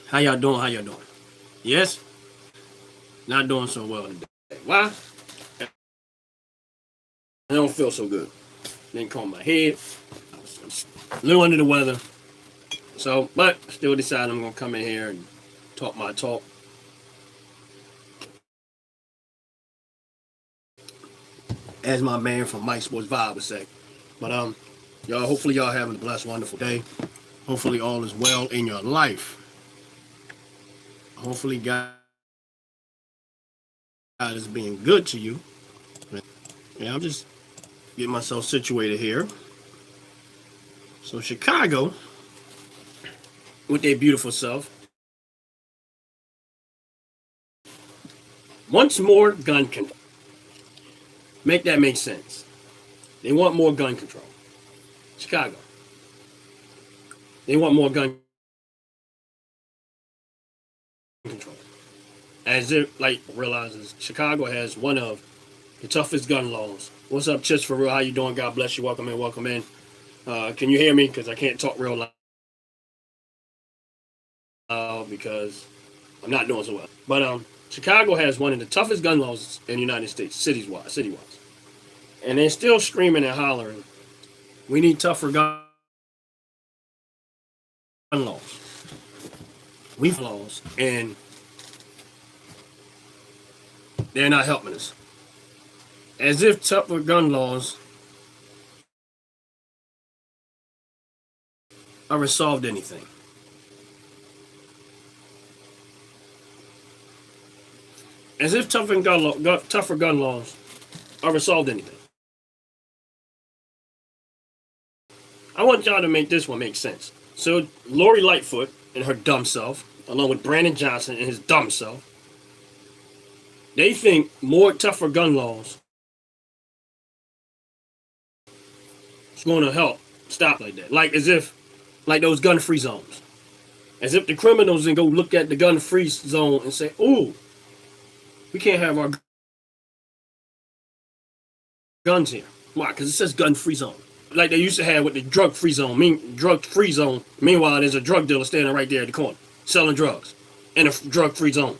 How y'all doing? How y'all doing? Yes? Not doing so well today. Why? I don't feel so good. Didn't comb my head. A little under the weather. So, but still decided I'm going to come in here and talk my talk. As my man from Mike Sports Vibe would say. But, y'all, hopefully y'all having a blessed, wonderful day. Hopefully all is well in your life. Hopefully God is being good to you. Yeah, I'm just getting myself situated here. So Chicago, with their beautiful self, wants more gun control. Make that make sense. They want more gun control. Chicago. They want more gun control. As if, like, realizes Chicago has one of the toughest gun laws. What's up, Chits for real? How you doing? God bless you. Welcome in. Welcome in. Can you hear me? Because I can't talk real loud because I'm not doing so well. But Chicago has one of the toughest gun laws in the United States, city-wise. And they're still screaming and hollering, we need tougher gun laws. We have laws, and they're not helping us. As if tougher gun laws ever solved anything. As if tougher gun laws ever solved anything. I want y'all to make this one make sense. So Lori Lightfoot and her dumb self, along with Brandon Johnson and his dumb self, they think more tougher gun laws is going to help stop like that. Like as if, like those gun-free zones. As if the criminals can go look at the gun-free zone and say, ooh, we can't have our guns here. Why? Because it says gun-free zone. Like they used to have with the drug-free zone. Drug-free zone. Meanwhile, there's a drug dealer standing right there at the corner, selling drugs in a drug-free zone.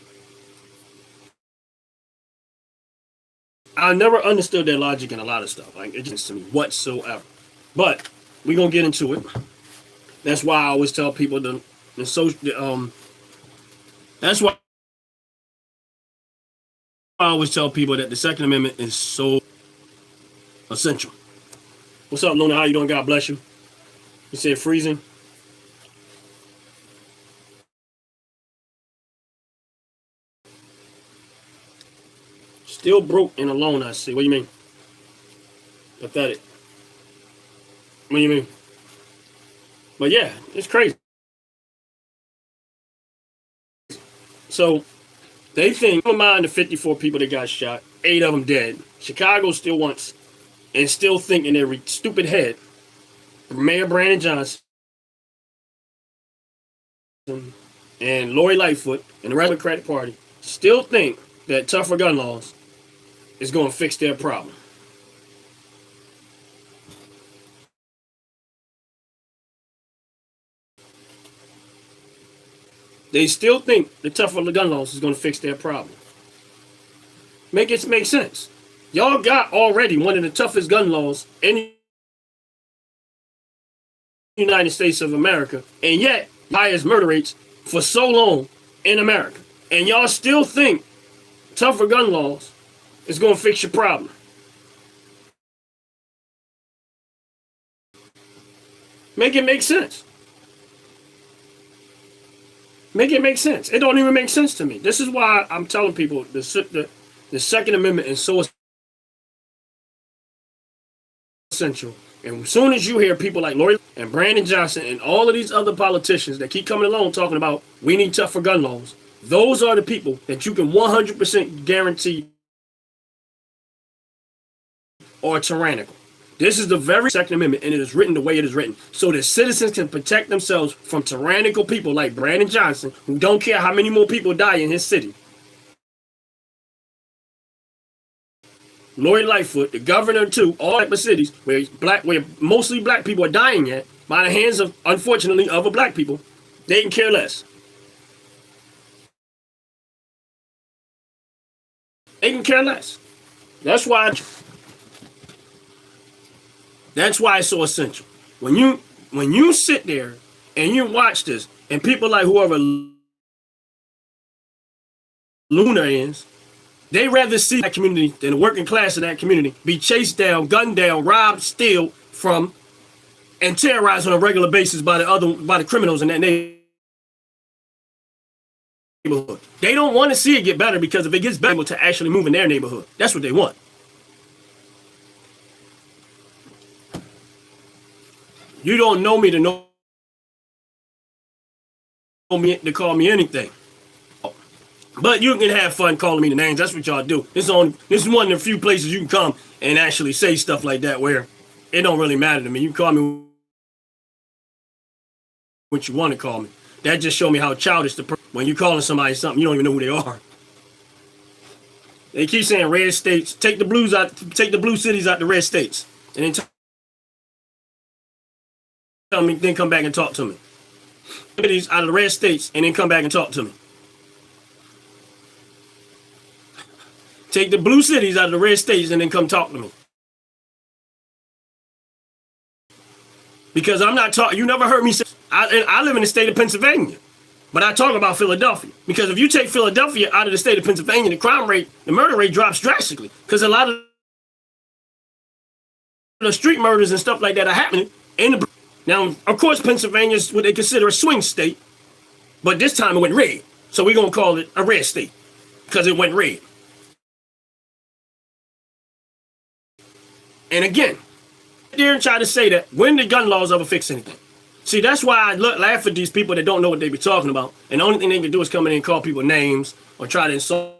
I never understood their logic in a lot of stuff. Like it just to me whatsoever. But we're gonna get into it. That's why I always tell people that's why I always tell people that the Second Amendment is so essential. What's up, Luna? How you doing? God bless you. You said freezing. Still broke and alone, I see. What do you mean? Pathetic. What do you mean? But yeah, it's crazy. So they think, never mind the 54 people that got shot, 8 of them dead. Chicago still wants, and still think in their stupid head, Mayor Brandon Johnson and Lori Lightfoot and the Democratic Party still think that tougher gun laws is going to fix their problem. They still think the tougher gun laws is going to fix their problem. Make it make sense. Y'all got already one of the toughest gun laws in the United States of America, and yet highest murder rates for so long in America. And y'all still think tougher gun laws is going to fix your problem. Make it make sense. Make it make sense. It don't even make sense to me. This is why I'm telling people the Second Amendment is so essential. And as soon as you hear people like Lori and Brandon Johnson and all of these other politicians that keep coming along talking about we need tougher gun laws, those are the people that you can 100% guarantee are tyrannical. This is the very Second Amendment, and it is written the way it is written, so that citizens can protect themselves from tyrannical people like Brandon Johnson, who don't care how many more people die in his city. Lori Lightfoot, the governor too, all type of cities where mostly black people are dying at by the hands of, unfortunately, other black people, they can care less. They can care less. That's why. That's why it's so essential. When you sit there and you watch this, and people like whoever Luna is, they rather see that community than the working class of that community be chased down, gunned down, robbed, steal from, and terrorized on a regular basis by the criminals in that neighborhood. They don't want to see it get better, because if it gets better, to actually move in their neighborhood. That's what they want. You don't know me to know me to call me anything. But you can have fun calling me the names. That's what y'all do. This is one of the few places you can come and actually say stuff like that where it don't really matter to me. You can call me what you want to call me. That just show me how childish the person. When you calling somebody something, you don't even know who they are. They keep saying red states. Take the blues out. Take the blue cities out the red states, and then tell me. Then come back and talk to me. Cities out of the red states, and then come back and talk to me. Take the blue cities out of the red states and then come talk to me. Because I'm not talking, you never heard me say, I live in the state of Pennsylvania, but I talk about Philadelphia. Because if you take Philadelphia out of the state of Pennsylvania, the crime rate, the murder rate drops drastically. Because a lot of the street murders and stuff like that are happening in the. Now, of course, Pennsylvania is what they consider a swing state, but this time it went red. So we're going to call it a red state because it went red. And again, there and try to say that when the gun laws ever fix anything. See, that's why I laugh at these people that don't know what they be talking about. And the only thing they can do is come in and call people names or try to insult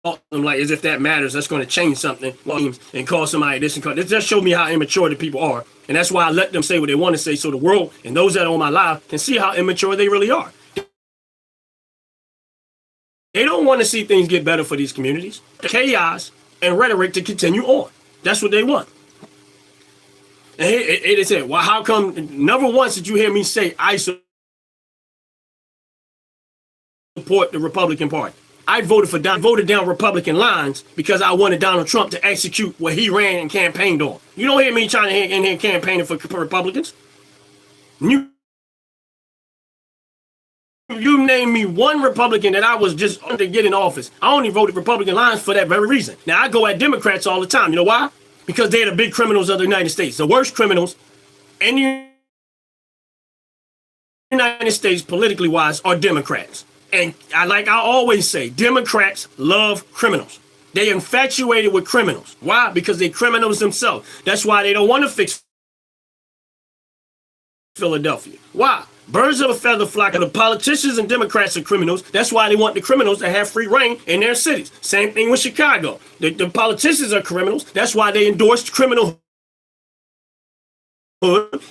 them like as if that matters. That's going to change something. And call somebody this and call. This just shows me how immature the people are. And that's why I let them say what they want to say so the world and those that are on my live can see how immature they really are. They don't want to see things get better for these communities. Chaos and rhetoric to continue on. That's what they want. And they said, well, how come never once did you hear me say I support the Republican Party? I voted down Republican lines because I wanted Donald Trump to execute what he ran and campaigned on. You don't hear me trying to in here campaigning for Republicans. You name me one Republican that I was just under get in office. I only voted Republican lines for that very reason. Now, I go at Democrats all the time. You know why? Because they're the big criminals of the United States. The worst criminals in the United States, politically wise, are Democrats. And I always say, Democrats love criminals. They infatuated with criminals. Why? Because they're criminals themselves. That's why they don't want to fix Philadelphia. Why? Birds of a feather flock. The politicians and Democrats are criminals. That's why they want the criminals to have free reign in their cities. Same thing with Chicago. The politicians are criminals. That's why they endorsed criminal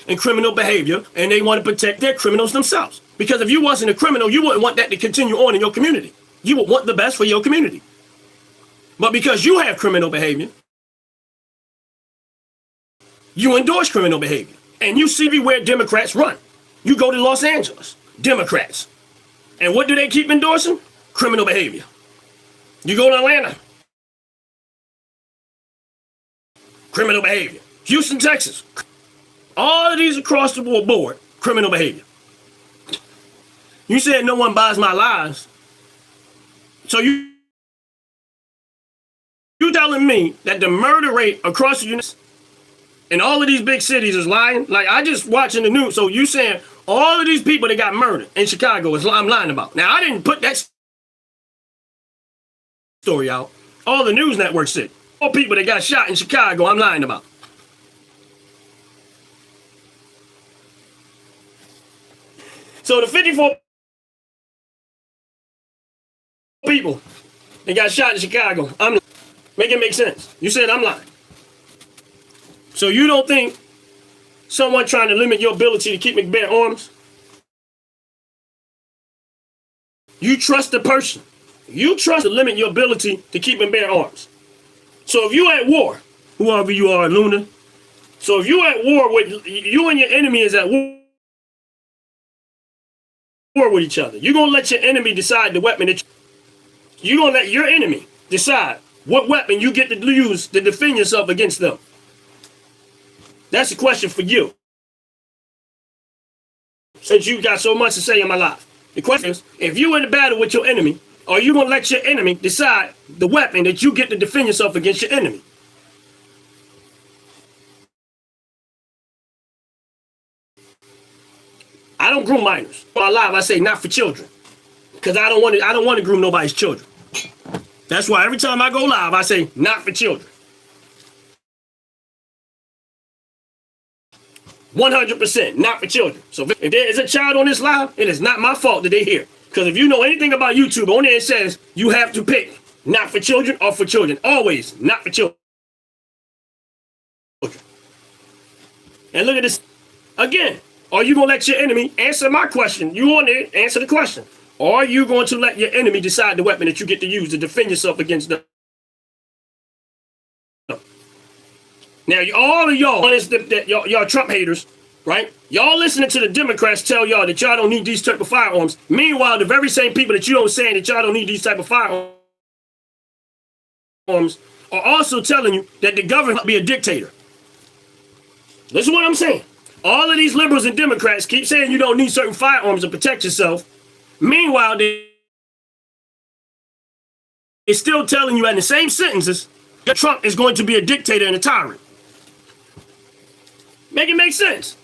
and criminal behavior, and they want to protect their criminals themselves. Because if you wasn't a criminal, you wouldn't want that to continue on in your community. You would want the best for your community. But because you have criminal behavior, you endorse criminal behavior. And you see where Democrats run. You go to Los Angeles, Democrats. And what do they keep endorsing? Criminal behavior. You go to Atlanta, criminal behavior. Houston, Texas. All of these across the board, criminal behavior. You said no one buys my lies. So you telling me that the murder rate across the United States in all of these big cities is lying? Like, I just watching the news. So you saying all of these people that got murdered in Chicago is I'm lying about. Now, I didn't put that story out. All the news networks said all people that got shot in Chicago, I'm lying about. So the 54 people that got shot in Chicago, I'm make it make sense. You said I'm lying. So you don't think someone trying to limit your ability to keep and bear arms? You trust the person. You trust to limit your ability to keep and bear arms. So if you at war, whoever you are, Luna. So if you at war with you and your enemy is at war with each other, you're gonna let your enemy decide the weapon that you're going to let your enemy decide what weapon you get to use to defend yourself against them. That's a question for you. Since you got so much to say in my life. The question is, if you're in a battle with your enemy, are you going to let your enemy decide the weapon that you get to defend yourself against your enemy? I don't groom minors. On my live, I say not for children. Because I don't want to groom nobody's children. That's why every time I go live, I say not for children. 100% not for children. So if there is a child on this live, it is not my fault that they're here. Because if you know anything about YouTube, on there it says you have to pick not for children or for children. Always not for children. And look at this. Again, are you going to let your enemy answer my question? You on there, answer the question. Or are you going to let your enemy decide the weapon that you get to use to defend yourself against them? Now, all of y'all Trump haters, right? Y'all listening to the Democrats tell y'all that y'all don't need these type of firearms. Meanwhile, the very same people that you don't saying that y'all don't need these type of firearms are also telling you that the government must be a dictator. Listen to what I'm saying. All of these liberals and Democrats keep saying you don't need certain firearms to protect yourself. Meanwhile, they're still telling you in the same sentences that Trump is going to be a dictator and a tyrant. Make it make sense.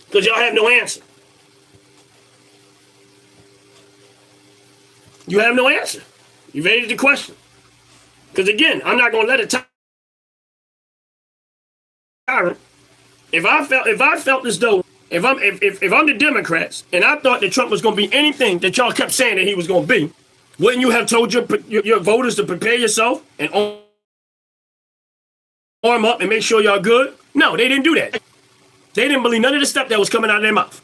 Because y'all have no answer. You have no answer. You've evaded the question. Because again, I'm not going to let a tyrant. If I felt as though if I'm the Democrats and I thought that Trump was going to be anything that y'all kept saying that he was going to be, wouldn't you have told your voters to prepare yourself and arm up and make sure y'all good? No, they didn't do that. They didn't believe none of the stuff that was coming out of their mouth.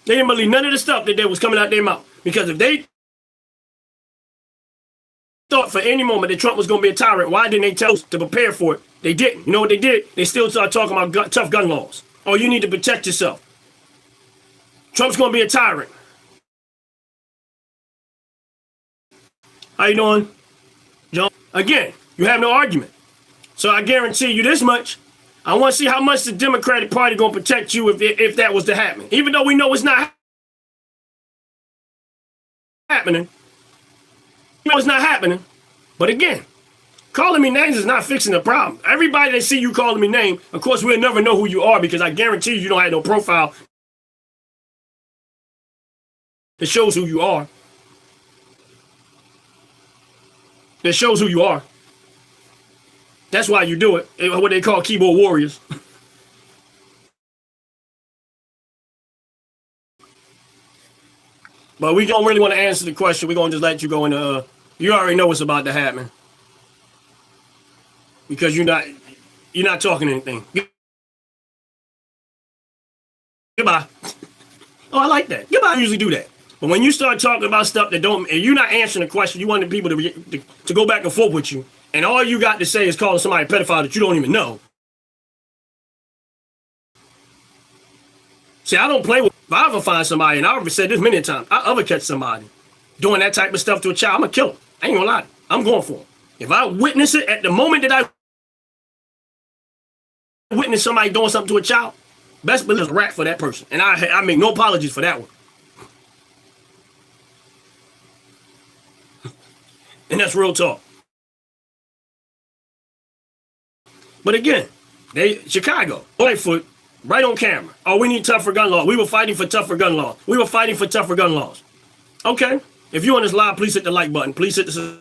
They didn't believe none of the stuff that was coming out of their mouth. Because if they thought for any moment that Trump was going to be a tyrant, why didn't they tell us to prepare for it? They didn't. You know what they did? They still started talking about tough gun laws. Oh, you need to protect yourself. Trump's going to be a tyrant. How you doing, John? Again, you have no argument. So I guarantee you this much. I want to see how much the Democratic Party going to protect you if that was to happen. Even though we know it's not happening. You know it's not happening. But again, calling me names is not fixing the problem. Everybody that see you calling me name, of course, we'll never know who you are because I guarantee you don't have no profile that shows who you are. That shows who you are. That's why you do it. What they call keyboard warriors. But we don't really want to answer the question. We're going to just let you go into, you already know what's about to happen. Because you're not talking anything. Goodbye. Oh, I like that. Goodbye. I usually do that. But when you start talking about stuff that don't, and you're not answering the question, you want the people to go back and forth with you, and all you got to say is calling somebody a pedophile that you don't even know. See, I don't play with. If I ever find somebody, and I've said this many times, I ever catch somebody doing that type of stuff to a child, I'm gonna kill them. I ain't gonna lie. I'm going for them. If I witness it at the moment that I witness somebody doing something to a child, best believe it's a rat for that person. And I make no apologies for that one. And that's real talk. But again, Chicago, Lightfoot, right on camera. Oh, we need tougher gun laws. We were fighting for tougher gun laws. We were fighting for tougher gun laws. Okay. If you're on this live, please hit the like button. Please hit the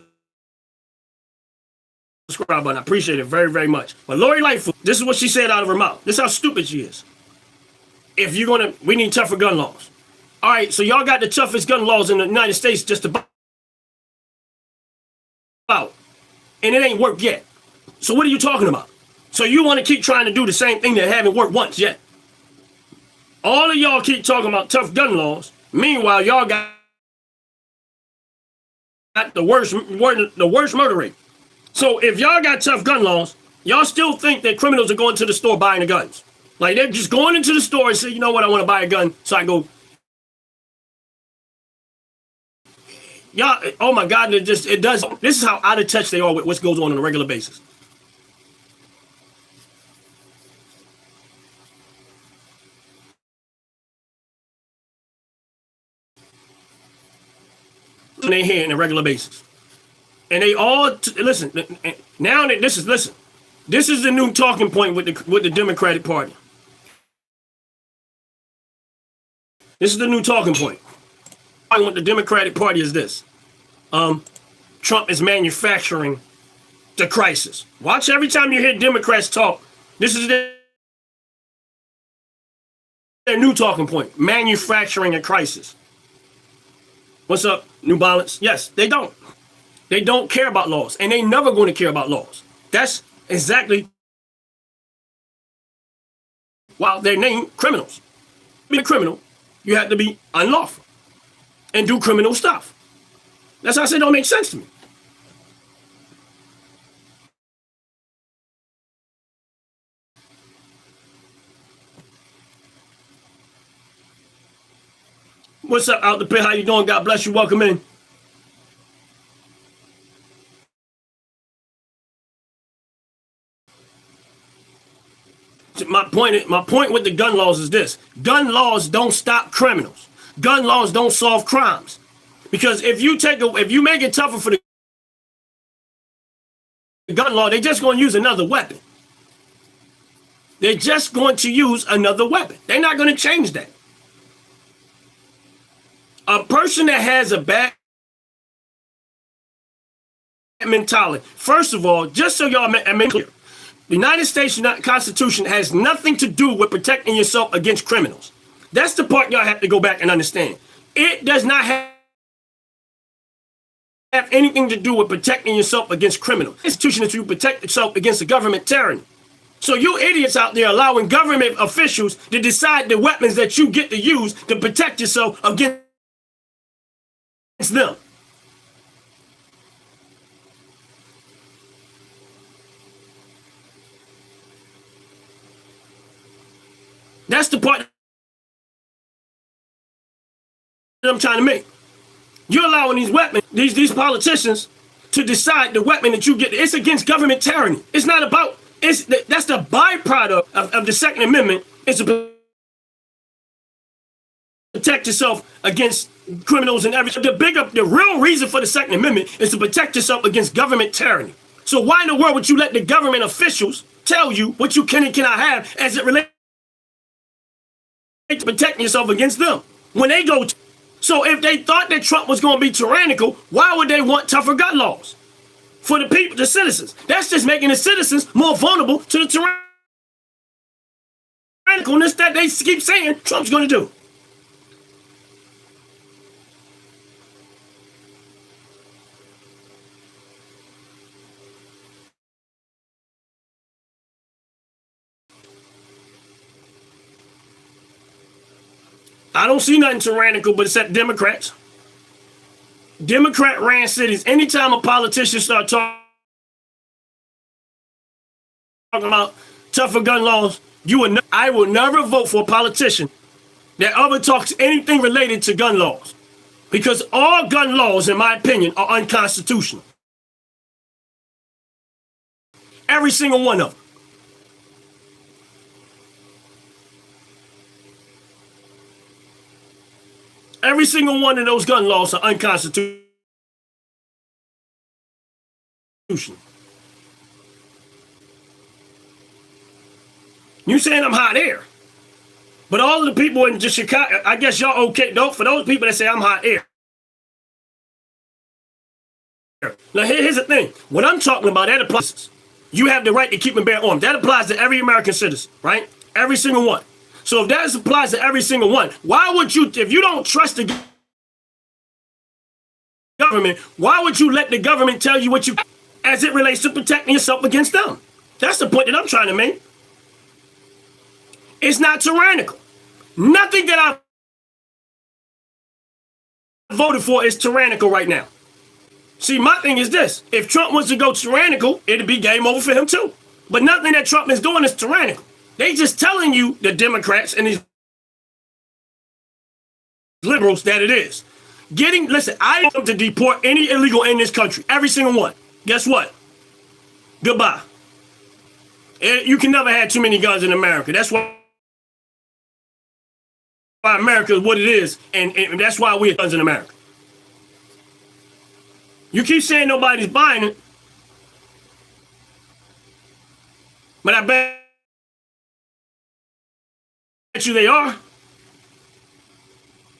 subscribe button. I appreciate it very, very much. But Lori Lightfoot, this is what she said out of her mouth. This is how stupid she is. We need tougher gun laws. All right, so y'all got the toughest gun laws in the United States just about. And it ain't worked yet. So what are you talking about? So you want to keep trying to do the same thing that haven't worked once yet. All of y'all keep talking about tough gun laws. Meanwhile, y'all got the worst murder rate. So if y'all got tough gun laws, Y'all still think that criminals are going to the store buying the guns. Like they're just going into the store and say, you know what, I want to buy a gun, so I go. Y'all, oh my God, it does. This is how out of touch they are with what goes on a regular basis. And they hear on a regular basis. And they all, listen, now this is, listen, this is the new talking point with the Democratic Party. This is the new talking point. With the Democratic Party is this. Trump is manufacturing the crisis. Watch every time you hear Democrats talk, this is their new talking point. Manufacturing a crisis. What's up, New Balance? Yes, they don't. They don't care about laws, and they never going to care about laws. That's exactly why they're named criminals. To be a criminal, you have to be unlawful and do criminal stuff. That's why I say it don't make sense to me. What's up, out the pit? How you doing? God bless you. Welcome in. My point with the gun laws is this. Gun laws don't stop criminals. Gun laws don't solve crimes. Because if you make it tougher for the gun law, they're just going to use another weapon. They're just going to use another weapon. They're not going to change that. A person that has a bad mentality, first of all, just so y'all make clear, the United States Constitution has nothing to do with protecting yourself against criminals. That's the part y'all have to go back and understand. It does not have anything to do with protecting yourself against criminals. The Constitution is to protect yourself against the government tyranny. So you idiots out there allowing government officials to decide the weapons that you get to use to protect yourself against them. That's the part that I'm trying to make. You're allowing these weapons, these politicians, to decide the weapon that you get. It's against government tyranny. It's not about. That's the byproduct of the Second Amendment. It's to protect yourself against criminals and everything. The real reason for the Second Amendment is to protect yourself against government tyranny. So why in the world would you let the government officials tell you what you can and cannot have as it relates to protecting yourself against them when they go to? So if they thought that Trump was going to be tyrannical, why would they want tougher gun laws for the people, the citizens? That's just making the citizens more vulnerable to the tyrannicalness that they keep saying Trump's going to do. I don't see nothing tyrannical but except Democrats. Democrat ran cities. Anytime a politician start talking about tougher gun laws, I will never vote for a politician that ever talks anything related to gun laws. Because all gun laws, in my opinion, are unconstitutional. Every single one of them. Every single one of those gun laws are unconstitutional. You saying I'm hot air. But all of the people in just Chicago, I guess y'all okay. Don't, for those people that say I'm hot air. Now here's the thing. What I'm talking about, that applies. You have the right to keep and bear arms. That applies to every American citizen, right? Every single one. So if that applies to every single one, why would you, if you don't trust the government, why would you let the government tell you what you, as it relates to protecting yourself against them? That's the point that I'm trying to make. It's not tyrannical. Nothing that I voted for is tyrannical right now. See, my thing is this. If Trump wants to go tyrannical, it'd be game over for him too. But nothing that Trump is doing is tyrannical. They just telling you, the Democrats and these liberals, that it is. Listen, I want them to deport any illegal in this country. Every single one. Guess what? Goodbye. You can never have too many guns in America. That's why America is what it is, and that's why we have guns in America. You keep saying nobody's buying it, but I bet you they are.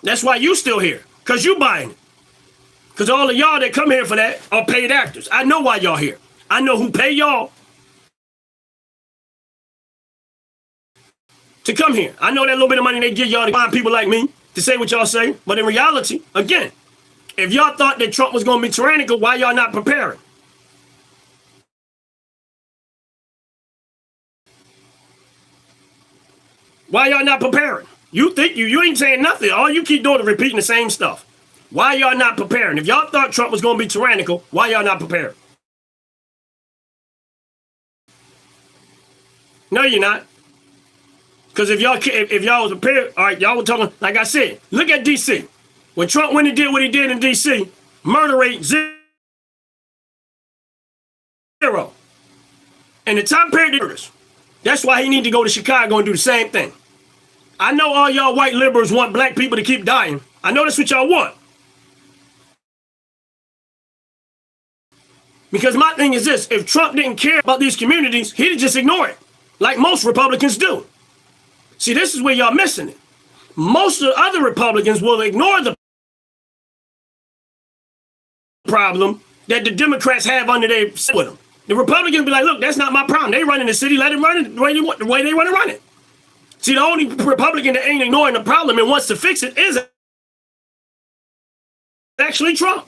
That's why you still here, because you buying it. Because all of y'all that come here for that are paid actors. I know why y'all here. I know who pay y'all to come here. I know that little bit of money they give y'all to find people like me to say what y'all say. But in reality, again, if y'all thought that Trump was going to be tyrannical, why y'all not preparing? Why y'all not preparing? You think you ain't saying nothing. All you keep doing is repeating the same stuff. Why y'all not preparing? If y'all thought Trump was going to be tyrannical, why y'all not preparing? No, you're not. Because if y'all was prepared, all right, y'all were talking, like I said, look at D.C. When Trump went and did what he did in D.C., murder rate 0. And the time period murders. That's why he need to go to Chicago and do the same thing. I know all y'all white liberals want black people to keep dying. I know that's what y'all want. Because my thing is this, if Trump didn't care about these communities, he'd just ignore it, like most Republicans do. See, this is where y'all missing it. Most of the other Republicans will ignore the problem that the Democrats have under their with them. The Republicans be like, look, that's not my problem. They run in the city, let them run it the way they want to run it. See, the only Republican that ain't ignoring the problem and wants to fix it is actually Trump.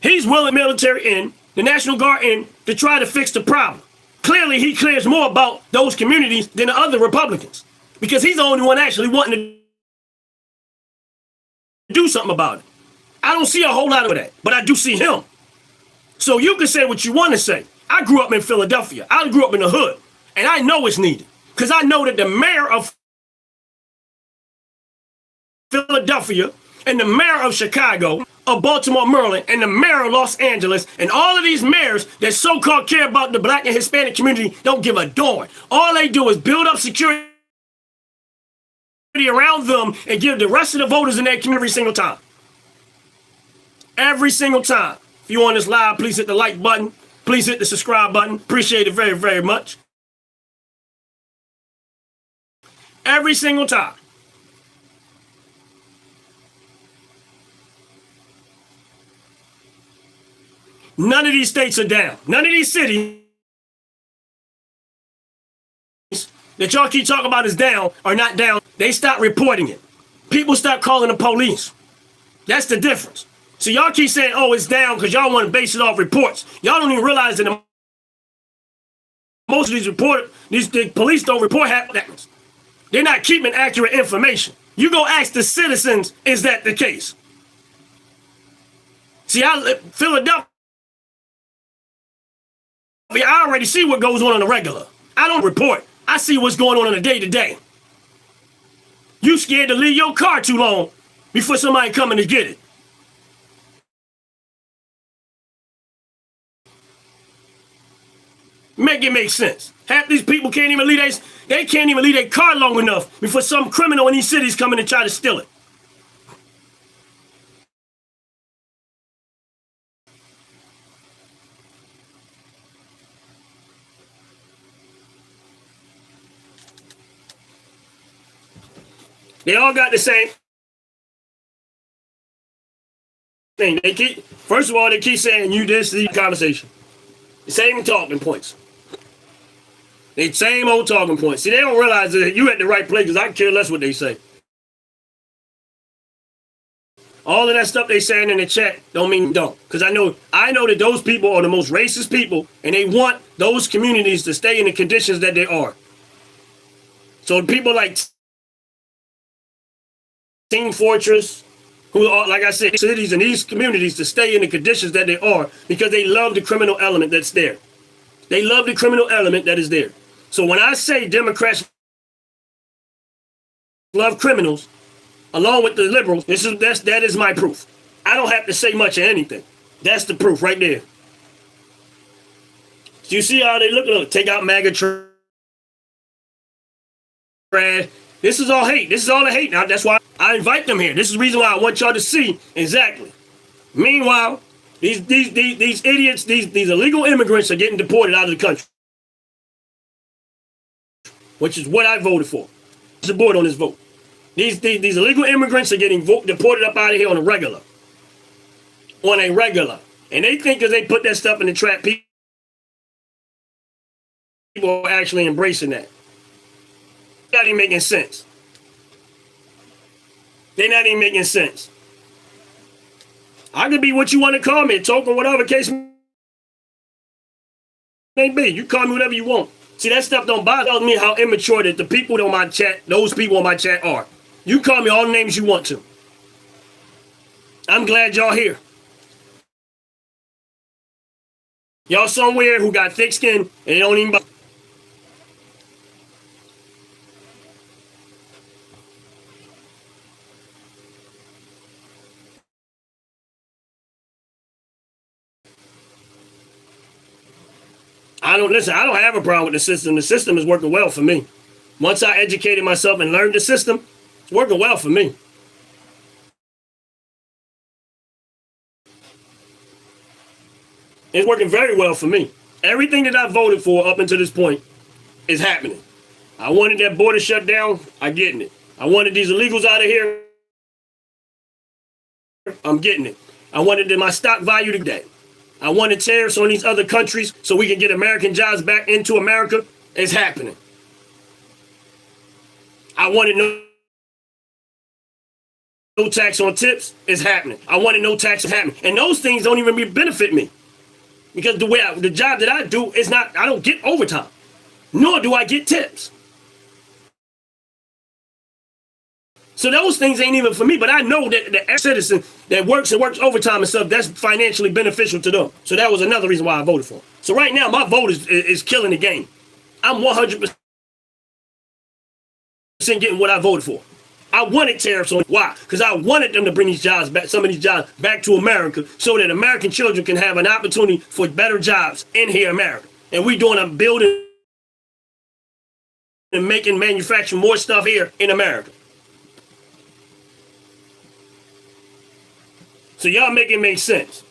He's willing military in, the National Guard in, to try to fix the problem. Clearly, he cares more about those communities than the other Republicans, because he's the only one actually wanting to do something about it. I don't see a whole lot of that, but I do see him. So you can say what you want to say. I grew up in Philadelphia. I grew up in the hood, and I know it's needed, because I know that the mayor of Philadelphia and the mayor of Chicago, of Baltimore, Maryland, and the mayor of Los Angeles, and all of these mayors that so-called care about the black and Hispanic community don't give a darn. All they do is build up security around them and give the rest of the voters in that community every single time. Every single time. If you're on this live, please hit the like button. Please hit the subscribe button. Appreciate it very, very much. Every single time. None of these states are down. None of these cities that y'all keep talking about is down are not down. They stop reporting it. People start calling the police. That's the difference. So y'all keep saying, oh, it's down because y'all want to base it off reports. Y'all don't even realize that most of the police don't report happens. They're not keeping accurate information. You go ask the citizens, is that the case? See, Philadelphia, I already see what goes on the regular. I don't report. I see what's going on a day-to-day. You scared to leave your car too long before somebody coming to get it. Make it make sense. Half these people can't even leave their car long enough before some criminal in these cities coming and try to steal it. They all got the same thing. First of all, they keep saying you this, the conversation. The same talking points. The same old talking points. See, they don't realize that you at the right place, because I care less what they say. All of that stuff they saying in the chat don't mean don't. Because I know that those people are the most racist people, and they want those communities to stay in the conditions that they are. So people like Team Fortress, who are, like I said, cities and these communities to stay in the conditions that they are, because they love the criminal element that's there. They love the criminal element that is there. So when I say Democrats love criminals, along with the liberals, that is my proof. I don't have to say much of anything. That's the proof right there. So you see how they look? Take out MAGA trash. This is all hate. This is all the hate. Now that's why I invite them here. This is the reason why I want y'all to see exactly. Meanwhile, these idiots, these illegal immigrants are getting deported out of the country, which is what I voted for. There's a board on this vote. These illegal immigrants are getting deported up out of here on a regular. And they think because they put that stuff in the trap, people are actually embracing that. Not even making sense. They're not even making sense. I could be what you want to call me, a token, whatever case may be. You call me whatever you want. See, that stuff don't bother me how immature that the people on my chat, those people on my chat are. You call me all the names you want to. I'm glad y'all here. Y'all somewhere who got thick skin and they don't even bother. I don't have a problem with the system. The system is working well for me. Once I educated myself and learned the system, it's working well for me. It's working very well for me. Everything that I voted for up until this point is happening. I wanted that border shut down. I'm getting it. I wanted these illegals out of here. I'm getting it. I wanted my stock value to that. I wanted tariffs on these other countries so we can get American jobs back into America. It's happening. I wanted no tax on tips. It's happening. I wanted no tax happening. And those things don't even benefit me. Because the job that I do is not, I don't get overtime. Nor do I get tips. So those things ain't even for me, but I know that the citizen that works overtime and stuff, that's financially beneficial to them. So that was another reason why I voted for him. So right now, my vote is killing the game. I'm 100% getting what I voted for. I wanted tariffs on. Why? Because I wanted them to bring these jobs back, some of these jobs back to America, so that American children can have an opportunity for better jobs in here in America. And we doing a building and manufacturing more stuff here in America. So y'all make it make sense.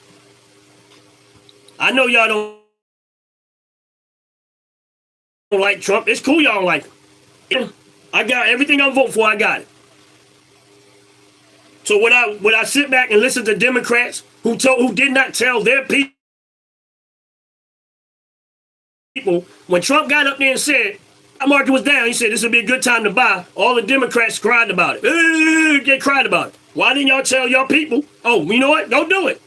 I know y'all don't like Trump. It's cool y'all don't like him. I got everything I'm voting for, I got it. So when I sit back and listen to Democrats who did not tell their people, when Trump got up there and said, our market was down, he said this would be a good time to buy, all the Democrats cried about it. They cried about it. Why didn't y'all tell y'all people, oh, you know what, don't do it?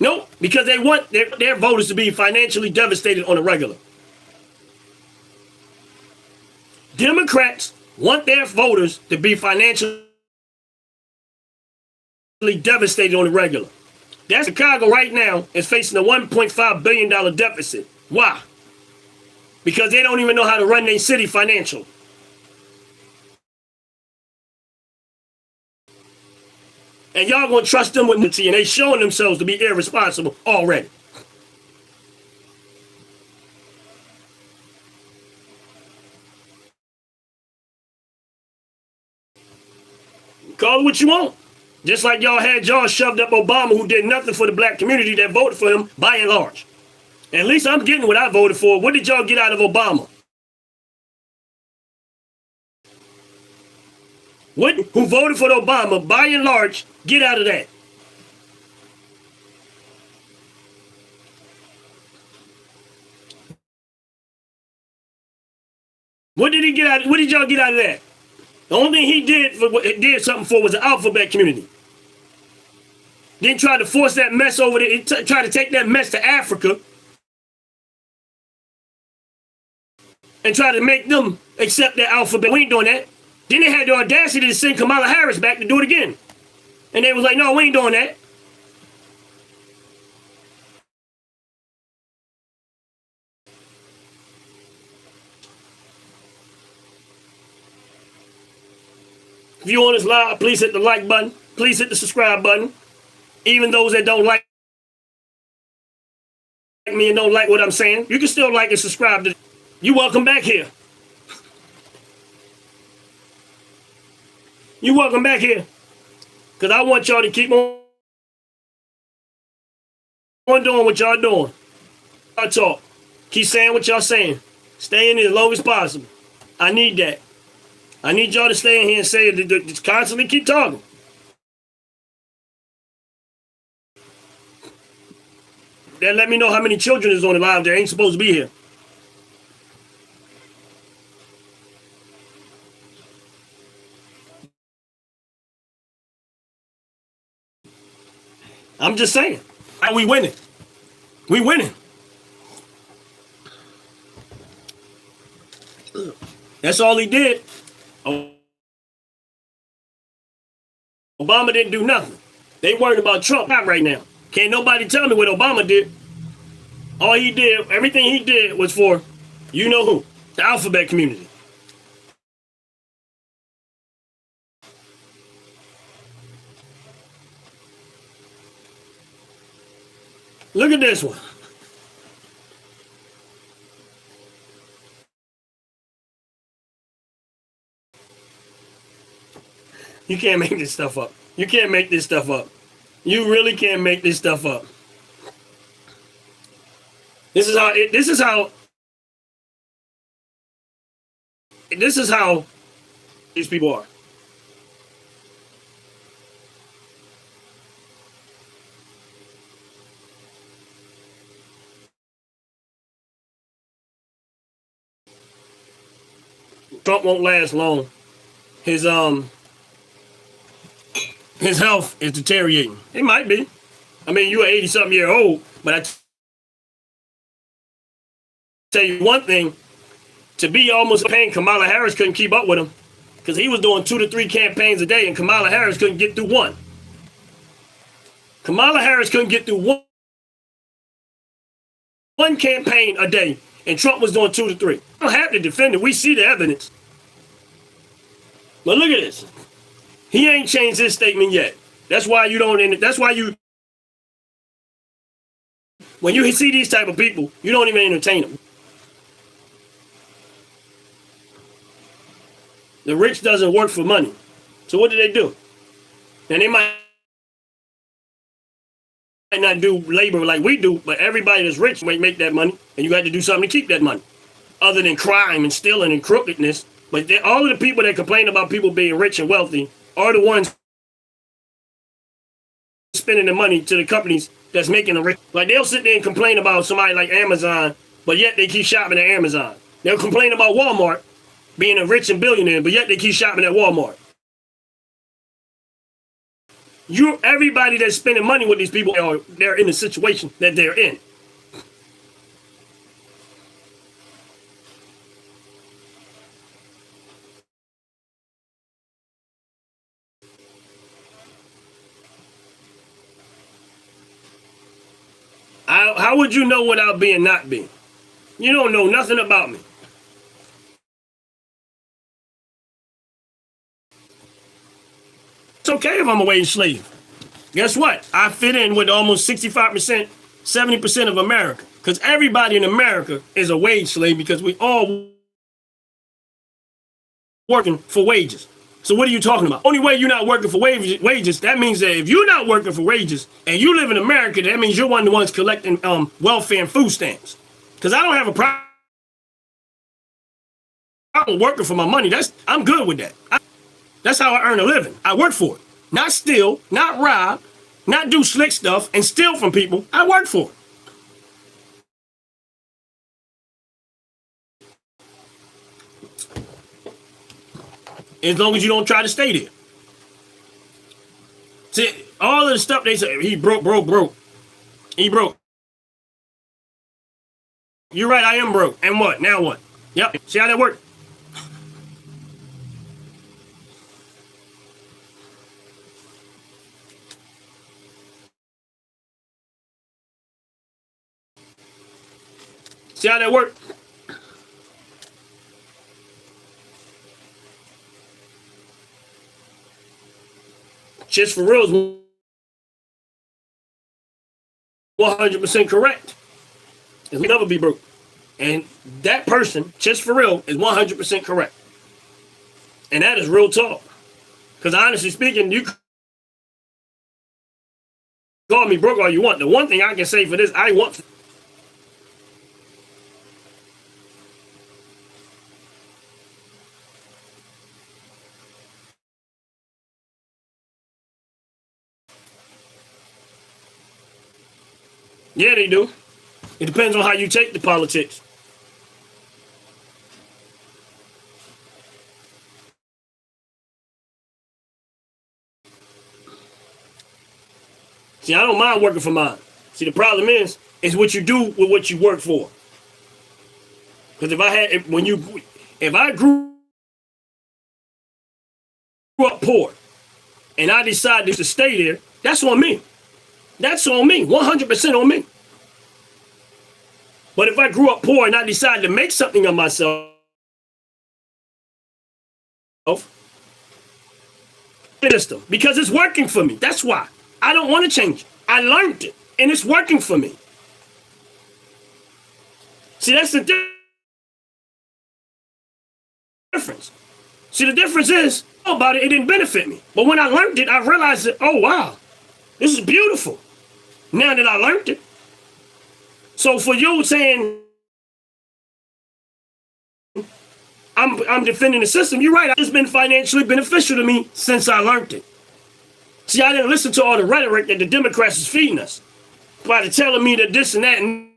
Nope, because they want their voters to be financially devastated on a regular. Democrats want their voters to be financially devastated on the regular. That's Chicago right now is facing a $1.5 billion deficit. Why? Because they don't even know how to run their city financial. And y'all gonna trust them with money, and they showing themselves to be irresponsible already. Call it what you want. Just like y'all had y'all shoved up Obama, who did nothing for the black community that voted for him by and large. At least I'm getting what I voted for. What did y'all get out of Obama? Who voted for Obama, by and large, get out of that? What did he get out? What did y'all get out of that? The only thing he did something for was the alphabet community. Then tried to force that mess over there. Tried to take that mess to Africa and try to make them accept that alphabet. We ain't doing that. Then they had the audacity to send Kamala Harris back to do it again. And they was like, no, we ain't doing that. If you on this live, please hit the like button. Please hit the subscribe button. Even those that don't like me and don't like what I'm saying, you can still like and subscribe to. You welcome back here. You welcome back here. Because I want y'all to keep on doing what y'all doing. I talk. Keep saying what y'all saying. Stay in here as long as possible. I need that. I need y'all to stay in here and say it. Just constantly keep talking. Then let me know how many children is on the live that ain't supposed to be here. I'm just saying. We winning. We winning. That's all he did. Obama didn't do nothing. They worried about Trump right now. Can't nobody tell me what Obama did. All he did, everything he did was for, you know who, the alphabet community. Look at this one. You can't make this stuff up. You can't make this stuff up. You really can't make this stuff up. This is how these people are. Trump won't last long. His health is deteriorating. It might be. I mean, you're 80-something year old, but I tell you one thing, to be almost paying, Kamala Harris couldn't keep up with him because he was doing 2 to 3 campaigns a day and Kamala Harris couldn't get through one. Kamala Harris couldn't get through one campaign a day and Trump was doing 2 to 3. I don't have to defend it. We see the evidence. But look at this. He ain't changed his statement yet. That's why you don't, that's why you, when you see these type of people, you don't even entertain them. The rich doesn't work for money. So what do? And they might not do labor like we do, but everybody that's rich might make that money, and you got to do something to keep that money. Other than crime and stealing and crookedness. But all of the people that complain about people being rich and wealthy are the ones spending the money to the companies that's making them rich. Like they'll sit there and complain about somebody like Amazon, but yet they keep shopping at Amazon. They'll complain about Walmart being a rich and billionaire, but yet they keep shopping at Walmart. Everybody that's spending money with these people, they're in the situation that they're in. How would you know without being not being? You don't know nothing about me. It's okay if I'm a wage slave. Guess what? I fit in with almost 65%, 70% of America. Because everybody in America is a wage slave because we all working for wages. So what are you talking about? Only way you're not working for wages, that means that if you're not working for wages and you live in America, that means you're one of the ones collecting welfare and food stamps. Because I don't have a problem working for my money. I'm good with that. That's how I earn a living. I work for it. Not steal, not rob, not do slick stuff and steal from people. I work for it. As long as you don't try to stay there. See, all of the stuff they say, he broke. He broke. You're right, I am broke. And what? Now what? Yep. See how that worked? See how that worked? Just for real is 100% correct. It'll never be broke. And that person, just for real, is 100% correct. And that is real talk. Because honestly speaking, you call me broke all you want. The one thing I can say for this, I want. Yeah, they do. It depends on how you take the politics. See, I don't mind working for mine. See, the problem is what you do with what you work for. Because if I grew up poor and I decided to stay there, that's on me. That's on me, 100% on me. But if I grew up poor and I decided to make something of myself, system, because it's working for me. That's why. I don't want to change it. I learned it, and it's working for me. See, that's the difference. See, the difference is, about it, it didn't benefit me. But when I learned it, I realized that, oh, wow, this is beautiful. Now that I learned it. So for you saying, I'm defending the system, you're right. It's been financially beneficial to me since I learned it. See, I didn't listen to all the rhetoric that the Democrats is feeding us by telling me that this and that and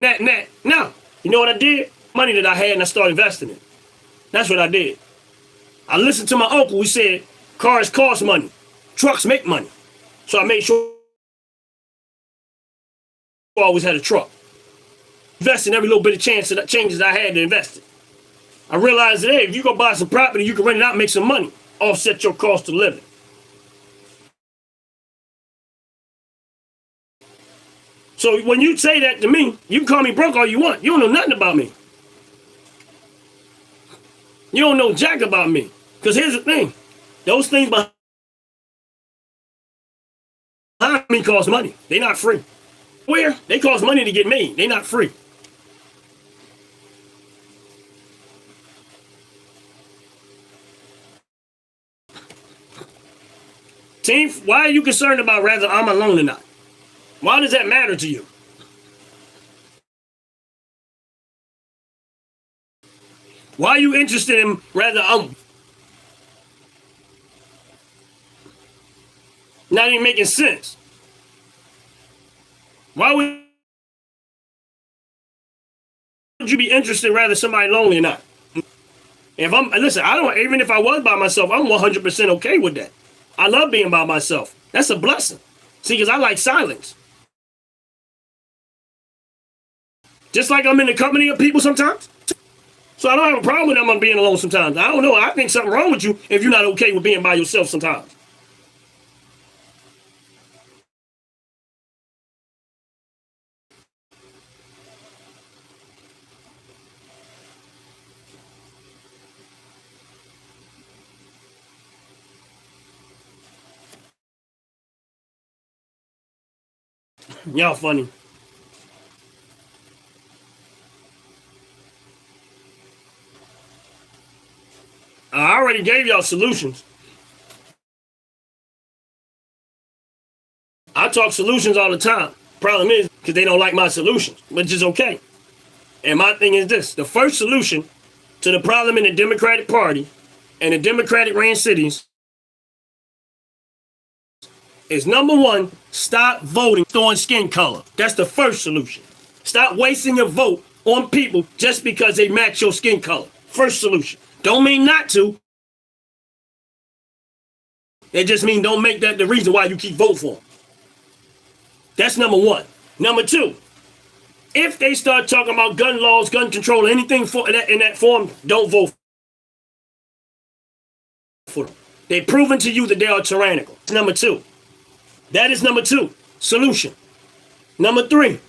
that and that. No. You know what I did? Money that I had and I started investing in. That's what I did. I listened to my uncle who said cars cost money. Trucks make money. So I made sure I always had a truck. Invest in every little bit of changes I had to invest in. I realized that, hey, if you go buy some property, you can rent it out and make some money. Offset your cost of living. So when you say that to me, you can call me broke all you want. You don't know nothing about me. You don't know jack about me. Because here's the thing. Those things behind me cost money. They're not free. Where? They cost money to get made. They're not free. Team, why are you concerned about whether I'm alone or not? Why does that matter to you? Why are you interested in whether I'm not even making sense? Why would you be interested in whether somebody lonely or not? Listen, I don't, even if I was by myself, I'm 100% okay with that. I love being by myself. That's a blessing. See, because I like silence. Just like I'm in the company of people sometimes. So I don't have a problem with them being alone sometimes. I don't know. I think something wrong with you if you're not okay with being by yourself sometimes. Y'all funny. I already gave y'all solutions. I talk solutions all the time. Problem is, because they don't like my solutions, which is okay. And my thing is this. The first solution to the problem in the Democratic Party and the Democratic ran cities is number one, stop voting on skin color. That's the first solution. Stop wasting your vote on people just because they match your skin color. First solution. Don't mean not to. It just means don't make that the reason why you keep voting for them. That's number one. Number two, if they start talking about gun laws, gun control, anything in that form, don't vote for them. They've proven to you that they are tyrannical. Number two. That is number two. Solution. Number three,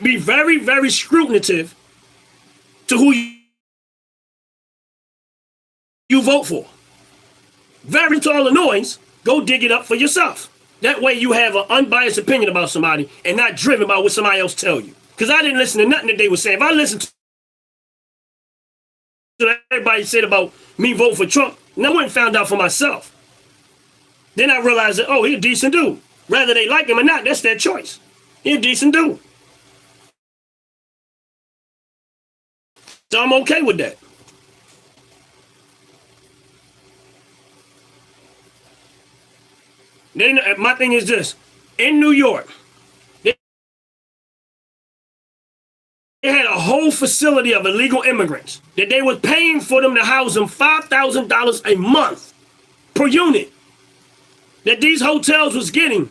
be very, very scrutinative to who you vote for. Very to Illinois, go dig it up for yourself. That way you have an unbiased opinion about somebody and not driven by what somebody else tell you. Because I didn't listen to nothing that they were saying. If I listened to what everybody said about me voting for Trump, I went and found out for myself. Then I realized that, oh, he's a decent dude. Whether they like him or not, that's their choice. He's a decent dude. So I'm okay with that. Then my thing is this. In New York, they had a whole facility of illegal immigrants that they were paying for them to house them $5,000 a month per unit that these hotels was getting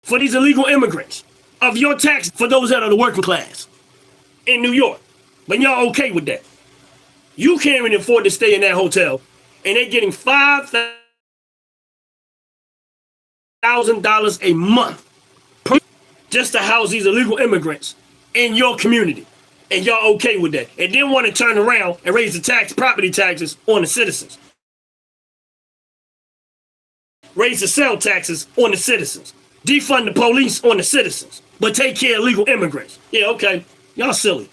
for these illegal immigrants of your tax for those that are the working class in New York. But y'all okay with that. You can't even afford to stay in that hotel and they're getting $5,000 a month just to house these illegal immigrants in your community. And y'all okay with that. And then want to turn around and raise the property taxes on the citizens. Raise the sale taxes on the citizens. Defund the police on the citizens. But take care of illegal immigrants. Yeah, okay. Y'all silly.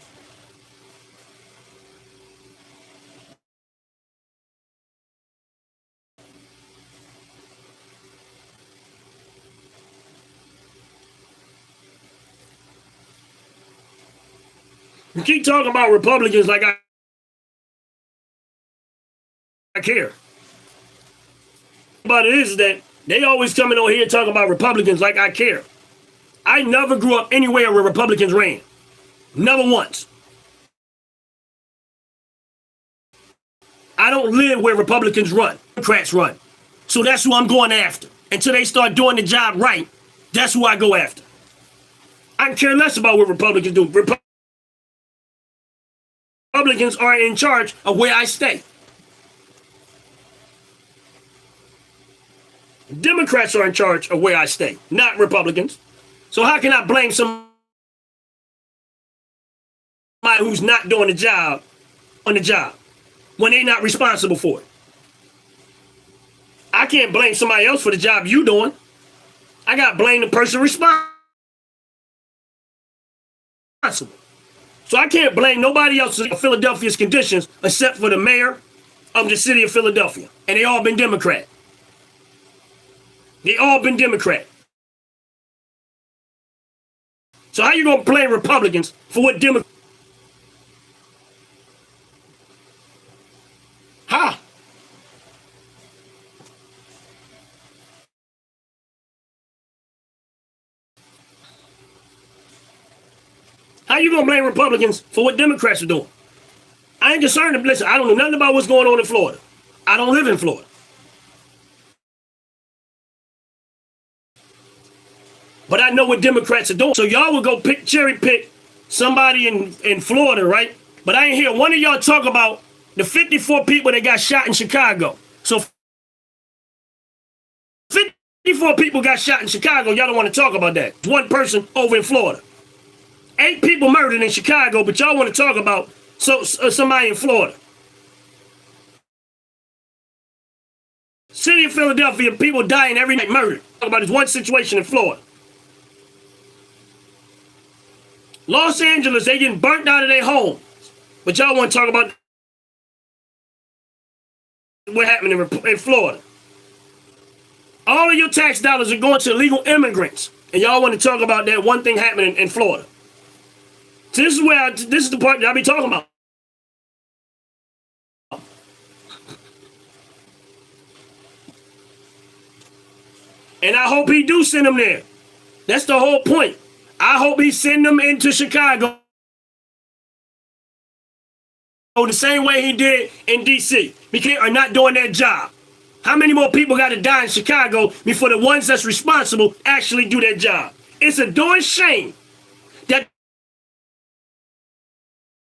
You keep talking about Republicans like I care. But it is that they always coming over here talking about Republicans like I care. I never grew up anywhere where Republicans ran. Never once. I don't live where Republicans run. Democrats run. So that's who I'm going after. Until they start doing the job right, that's who I go after. I care less about what Republicans do. Republicans are in charge of where I stay. Democrats are in charge of where I stay, not Republicans. So how can I blame somebody who's not doing the job on the job when they're not responsible for it? I can't blame somebody else for the job you doing. I got to blame the person responsible. So I can't blame nobody else for Philadelphia's conditions except for the mayor of the city of Philadelphia. And they all been Democrat. They all been Democrat. So how you gonna blame Republicans for what Democrats? How? How you gonna blame Republicans for what Democrats are doing? I ain't concerned. Listen, I don't know nothing about what's going on in Florida. I don't live in Florida. But I know what Democrats are doing. So y'all will go cherry pick somebody in Florida, right? But I ain't hear one of y'all talk about the 54 people that got shot in Chicago. So 54 people got shot in Chicago. Y'all don't want to talk about that. One person over in Florida. 8 people murdered in Chicago, but y'all want to talk about somebody in Florida. City of Philadelphia, people dying every night, murdered. Talk about this one situation in Florida. Los Angeles, they getting burnt out of their home. But y'all want to talk about what happened in Florida. All of your tax dollars are going to illegal immigrants. And y'all want to talk about that one thing happening in Florida. So this is the part that I be talking about. And I hope he do send them there. That's the whole point. I hope he send them into Chicago the same way he did in D.C. because they are not doing their job. How many more people got to die in Chicago before the ones that's responsible actually do their job? It's a darn shame that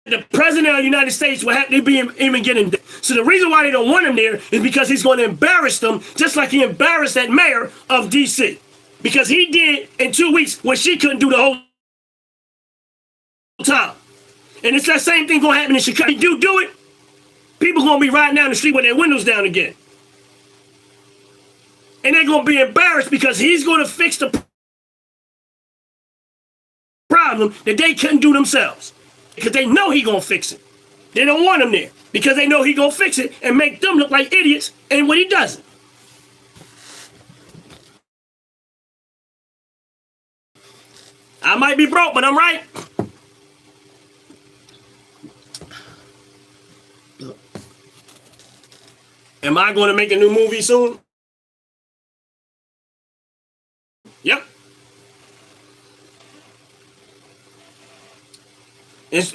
the president of the United States will have to be even getting there. So the reason why they don't want him there is because he's going to embarrass them just like he embarrassed that mayor of D.C. Because he did in 2 weeks what she couldn't do the whole time. And it's that same thing going to happen in Chicago. If you do it, People gonna be riding down the street with their windows down again. And they're gonna be embarrassed because he's gonna fix the problem that they couldn't do themselves. Because they know he gonna fix it. They don't want him there because they know he gonna fix it and make them look like idiots, and when he doesn't. I might be broke, but I'm right. Am I going to make a new movie soon? Yep.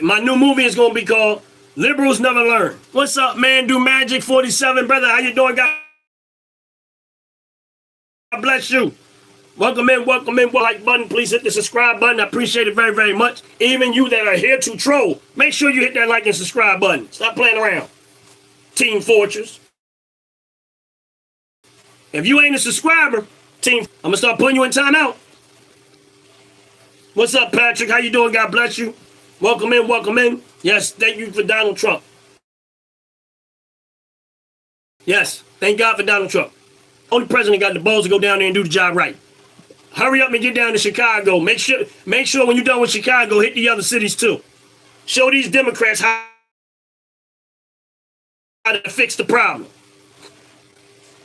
My new movie is going to be called Liberals Never Learn. What's up, man? Do Magic 47, brother. How you doing, God bless you. Welcome in, welcome in. Like button, please hit the subscribe button. I appreciate it very, very much. Even you that are here to troll, make sure you hit that like and subscribe button. Stop playing around. Team Fortress. If you ain't a subscriber, I'm gonna start putting you in timeout. What's up, Patrick? How you doing? God bless you. Welcome in, welcome in. Yes, thank you for Donald Trump. Yes, thank God for Donald Trump. Only president got the balls to go down there and do the job right. Hurry up and get down to Chicago. Make sure when you're done with Chicago, hit the other cities too. Show these Democrats how to fix the problem.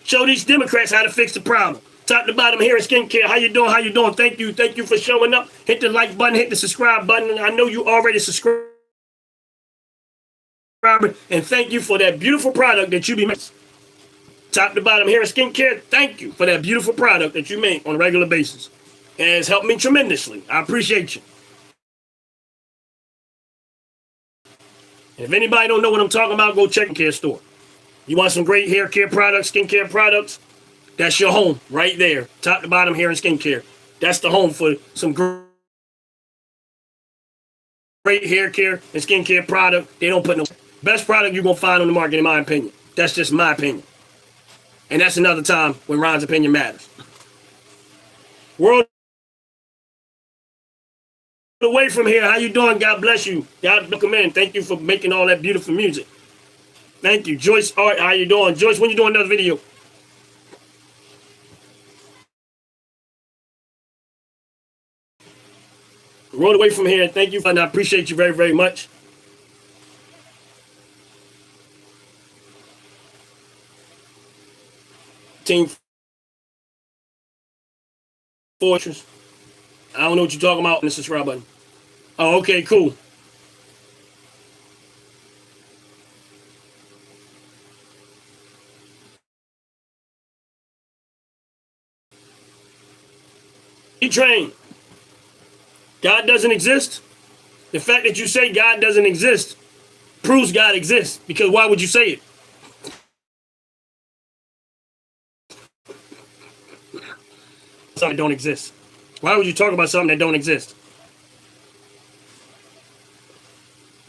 Show these Democrats how to fix the problem. Top to bottom, hair and skincare. How you doing? How you doing? Thank you for showing up. Hit the like button, hit the subscribe button. I know you already subscribed, and thank you for that beautiful product that you be making. Top to bottom, hair and skincare. Thank you for that beautiful product that you make on a regular basis. And it's helped me tremendously. I appreciate you. And if anybody don't know what I'm talking about, go check the care store. You want some great hair care products, skincare products? That's your home right there. Top to bottom, hair and skincare. That's the home for some great hair care and skincare product. They don't put no best product you're going to find on the market, in my opinion. That's just my opinion. And that's another time when Ron's opinion matters. World away from here. How you doing? God bless you. God welcome in. Thank you for making all that beautiful music. Thank you. Joyce Art, how you doing? Joyce, when you doing another video? Roll away from here. Thank you, and I appreciate you very, very much. Team Fortress. I don't know what you're talking about in the subscribe button. Oh, okay, cool. E-Train. God doesn't exist. The fact that you say God doesn't exist proves God exists, because why would you say it? Something that don't exist. Why would you talk about something that don't exist?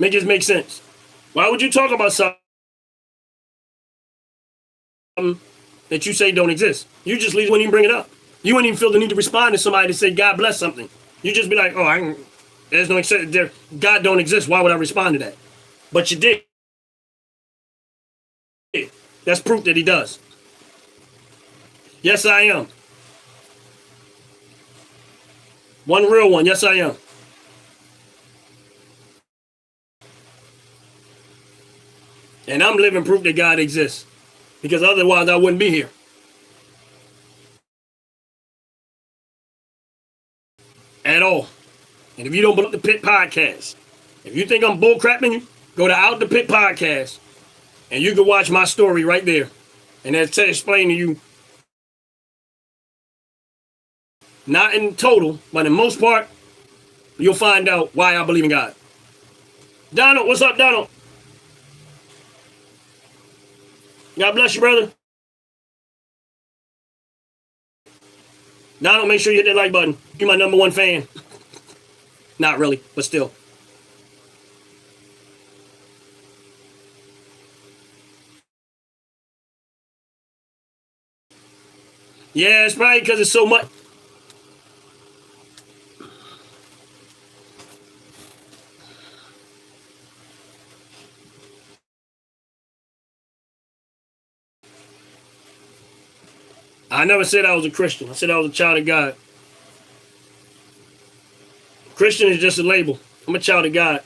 Make it make sense. Why would you talk about something that you say don't exist? You just leave when you bring it up. You wouldn't even feel the need to respond to somebody to say God bless something. You just be like, oh, there's no exist. God don't exist. Why would I respond to that? But you did. That's proof that he does. Yes, I am. One real one. Yes, I am. And I'm living proof that God exists, because otherwise I wouldn't be here. At all. And if you don't believe the Pit podcast, if you think I'm bullcrapping you, go to Out the Pit podcast and you can watch my story right there. And that's to explain to you, not in total, but in most part, you'll find out why I believe in God. Donald, what's up, Donald? God bless you, brother. Donald, make sure you hit that like button. You're my #1 fan. Not really, but still. Yeah, it's probably because it's so much. I never said I was a Christian. I said I was a child of God. Christian is just a label. I'm a child of God.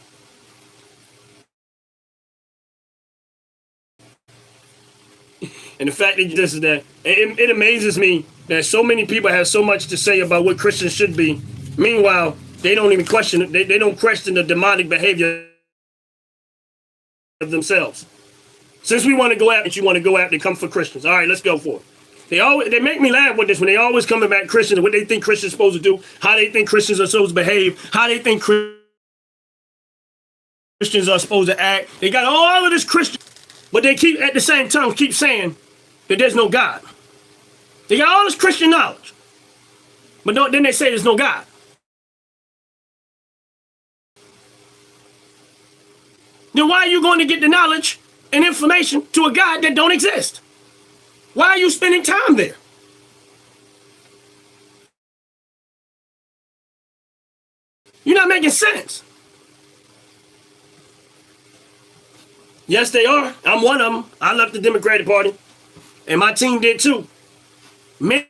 And the fact that this is that, it amazes me that so many people have so much to say about what Christians should be. Meanwhile, they don't even question it. They don't question the demonic behavior of themselves. Since we want to go out, and you want to go out, they come for Christians. All right, let's go for it. They make me laugh with this when they always coming back Christians, what they think Christians are supposed to do, how they think Christians are supposed to behave, how they think Christians are supposed to act. They got all of this Christian, but they keep at the same time keep saying that there's no God. They got all this Christian knowledge, but then they say there's no God. Then why are you going to get the knowledge and information to a God that don't exist? Why are you spending time there? You're not making sense. Yes, they are. I'm one of them. I left the Democratic Party, and my team did too. Many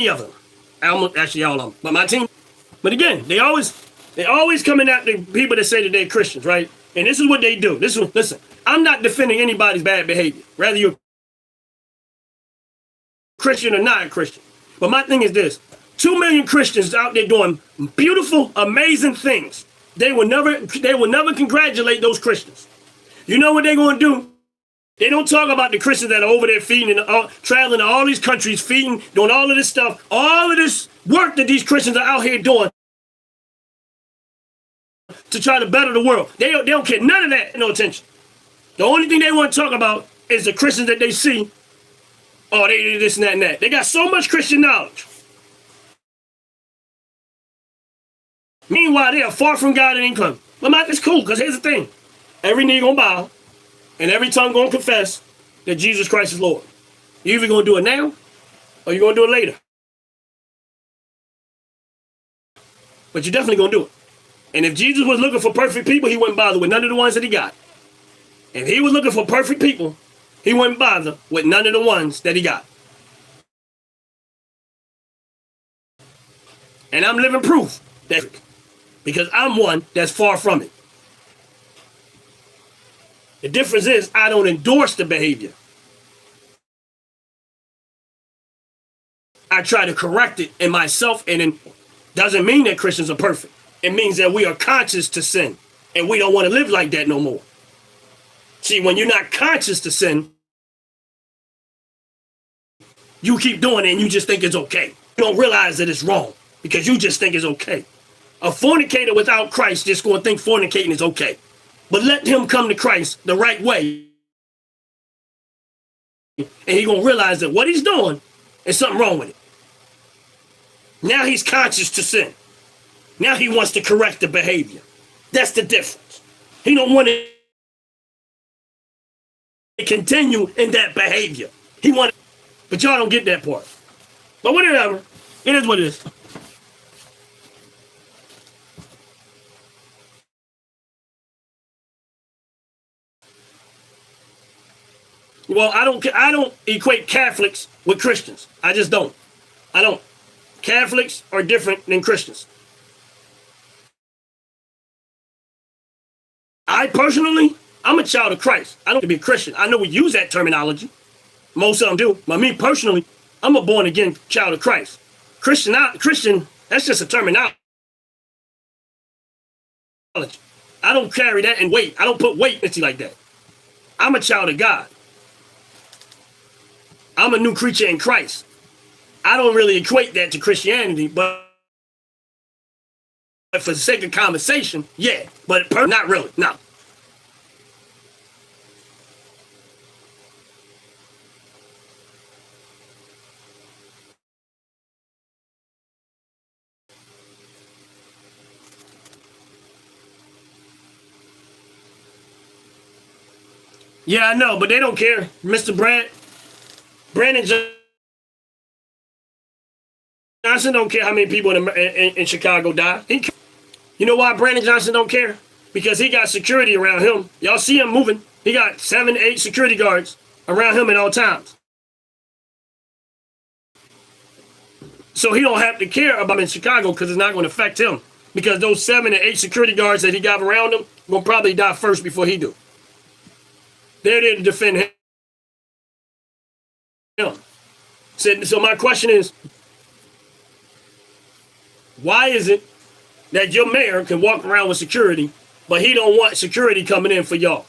of them. Actually, all of them. But my team. But again, they always coming at the people that say that they're Christians, right? And this is what they do. Listen, I'm not defending anybody's bad behavior, whether you're Christian or not a Christian. But my thing is this: 2 million Christians out there doing beautiful, amazing things. They will never congratulate those Christians. You know what they're going to do? They don't talk about the Christians that are over there feeding, traveling to all these countries, feeding, doing all of this stuff, all of this work that these Christians are out here doing to try to better the world. They don't get none of that, no attention. The only thing they want to talk about is the Christians that they see. Oh, they do this and that and that. They got so much Christian knowledge. Meanwhile, they are far from God and income. But it's cool, because here's the thing. Every knee gonna bow, and every tongue gonna confess that Jesus Christ is Lord. You either gonna do it now, or you're gonna do it later. But you're definitely gonna do it. And if Jesus was looking for perfect people, he wouldn't bother with none of the ones that he got. If he was looking for perfect people, he wouldn't bother with none of the ones that he got. And I'm living proof that, because I'm one that's far from it. The difference is I don't endorse the behavior. I try to correct it in myself, and it doesn't mean that Christians are perfect. It means that we are conscious to sin, and we don't want to live like that no more. See, when you're not conscious to sin, you keep doing it and you just think it's okay. You don't realize that it's wrong because you just think it's okay. A fornicator without Christ just going to think fornicating is okay. But let him come to Christ the right way, and he's going to realize that what he's doing is something wrong with it. Now he's conscious to sin. Now he wants to correct the behavior. That's the difference. He don't want to continue in that behavior. He want, but y'all don't get that part. But whatever, it is what it is. Well, I don't equate Catholics with Christians. I just don't. I don't. Catholics are different than Christians. I personally, I'm a child of Christ. I don't have to be a Christian. I know we use that terminology. Most of them do. But me personally, I'm a born again child of Christ. Christian, that's just a terminology. I don't carry that in weight. I don't put weight into like that. I'm a child of God. I'm a new creature in Christ. I don't really equate that to Christianity, but for the sake of conversation, yeah. But not really, no. Yeah, I know, but they don't care. Mr. Brandon Johnson don't care how many people in Chicago die. You know why Brandon Johnson don't care? Because he got security around him. Y'all see him moving. He got 7, 8 security guards around him at all times. So he don't have to care about in Chicago because it's not going to affect him. Because those 7 and 8 security guards that he got around him will probably die first before he do. They're there to defend him. So my question is, why is it that your mayor can walk around with security, but he don't want security coming in for y'all?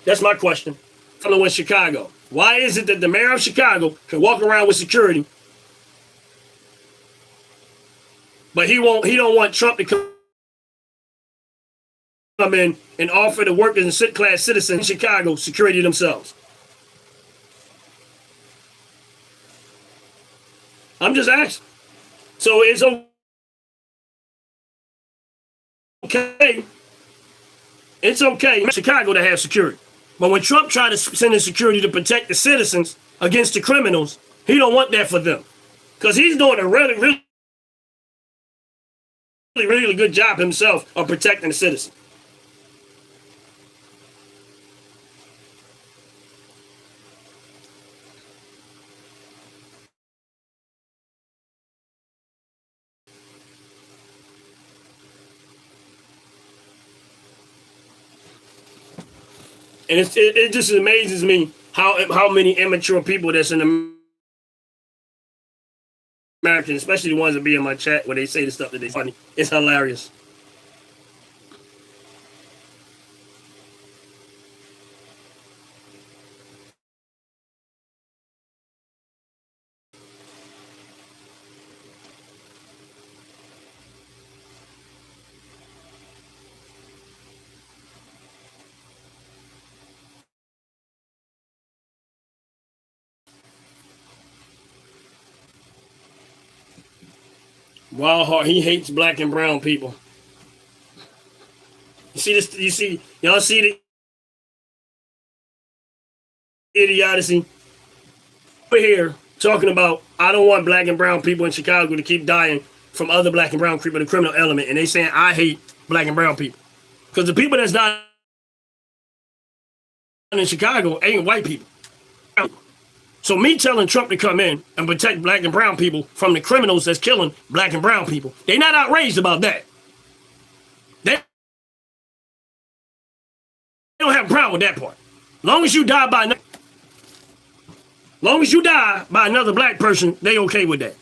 That's my question. Fellow in Chicago. Why is it that the mayor of Chicago can walk around with security, but he don't want Trump to come in and offer the workers and class citizens in Chicago security themselves? I'm just asking. So it's okay. It's okay in Chicago to have security. But when Trump tried to send in security to protect the citizens against the criminals, he don't want that for them. Because he's doing a really good job himself of protecting the citizens. And it just amazes me how many immature people that's in America, especially the ones that be in my chat where they say the stuff that they funny. It's hilarious. Wild Heart, he hates black and brown people. You see this? Y'all see the idiocy? We're here talking about I don't want black and brown people in Chicago to keep dying from other black and brown people, the criminal element, and they saying I hate black and brown people because the people that's dying in Chicago ain't white people. So me telling Trump to come in and protect black and brown people from the criminals that's killing black and brown people, they not outraged about that. They don't have a problem with that part. Long as you die by another black person, they okay with that.